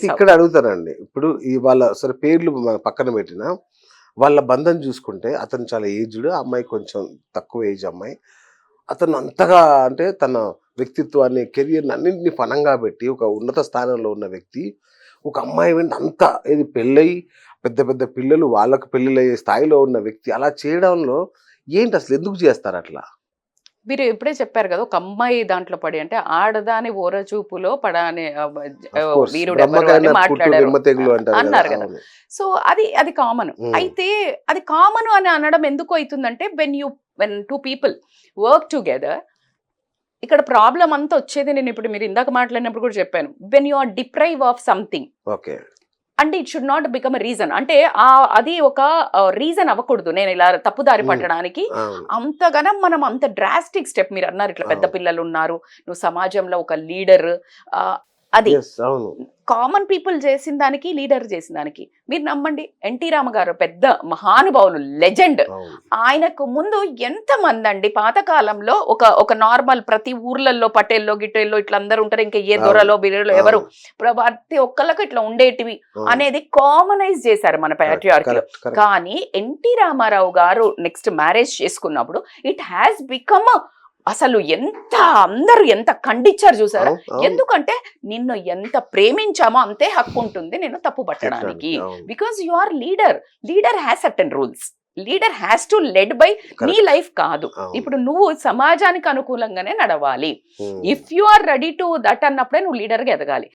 ఇక్కడ అడుగుతానండి. ఇప్పుడు వాళ్ళ సరే పేర్లు పక్కన పెట్టినా, వాళ్ళ బంధం చూసుకుంటే అతను చాలా ఏజ్డ్, ఆ అమ్మాయి కొంచెం తక్కువ ఏజ్ అమ్మాయి. అతను అంతగా అంటే తన వ్యక్తిత్వాన్ని, కెరియర్‌ని అన్నింటిని పణంగా పెట్టి ఒక ఉన్నత స్థానంలో ఉన్న వ్యక్తి, ఒక అమ్మాయి వెంట అంత ఇది పెళ్ళయి పెద్ద పెద్ద పిల్లలు వాళ్ళకి పెళ్ళిళ్ళయ్యే స్థాయిలో ఉన్న వ్యక్తి అలా చేయడంలో ఏంటి అసలు ఎందుకు చేస్తారట్లా? మీరు ఇప్పుడే చెప్పారు కదా! ఒక అమ్మాయి దాంట్లో పడి అంటే ఆడదాని ఓరచూపులో పడని ఆఫ్‌కోర్స్ వీరుడెవరు అని బ్రహ్మకైనా పుట్టు మాట్లాడారు. దిమ్మ తెగులు అంటారు గదా! అన్నారు కదా! అవును. సో, అది కామన్. హ్మ్. అయితే అది కామన్ అని అనడం ఎందుకు అయితుందంటే వెన్ 2 పీపుల్ వర్క్ టుగెదర్ ఇక్కడ ప్రాబ్లమ్ అంతా వచ్చేది నేను ఇప్పుడు మీరు ఇందాక మాట్లాడినప్పుడు కూడా చెప్పాను. When you are deprive of something okay. అంటే it should not become a reason. అంటే అది ఒక రీజన్ అవ్వకూడదు. నేను ఇలా తప్పుదారి హ్మ్. పట్టడానికి. అవును. అంతగనం మనం అంత డ్రాస్టిక్ స్టెప్ మీరు అన్నారు ఇట్లా పెద్ద అవును. పిల్లలు ఉన్నారు. నువ్వు సమాజంలో ఒక లీడర్ అది యెస్. అవును. కామన్ పీపుల్ చేసిన దానికి, లీడర్ చేసిన దానికి మీరు నమ్మండి. ఎన్టీ రామగారు పెద్ద మహానుభావులు, లెజెండ్. అవును. ఆయనకు ముందు ఎంతమంది అండి పాతకాలంలో ఒక నార్మల్ ప్రతి ఊర్లలో పటేల్లో గిటేల్లో ఇట్లా అందరూ ఉంటారు. ఇంకా ఏ అవును. దొరలో బిరలో ఎవరు అవును. ప్రతి ఒక్కళ్ళకి ఇట్లా ఉండేటివి అవును. అనేది కామనైజ్ చేశారు మన కరెక్ట్. ప్యాట్రియార్కీలో. కరెక్ట్. కరెక్ట్. కానీ ఎన్టీ రామారావు గారు నెక్స్ట్ మ్యారేజ్ చేసుకున్నప్పుడు ఇట్ హ్యాస్ బికమ్ అసలు అందరూ ఎంత ఖండించారు చూసారా? అవును. అవును. ఎందుకంటే నిన్ను ఎంత ప్రేమించామో అంతే హక్కు ఉంటుంది నేను తప్పు పట్టడానికి. అవును. Because you are leader. Leader has certain rules. Leader has to led by నీ కరెక్ట్. లైఫ్ కాదు. అవును. ఇప్పుడు నువ్వు సమాజానికి అనుకూలంగానే నడవాలి. Hmm. If you are ready to that అన్నప్పుడే నువ్వు లీడర్‌గా ఎదగాలి.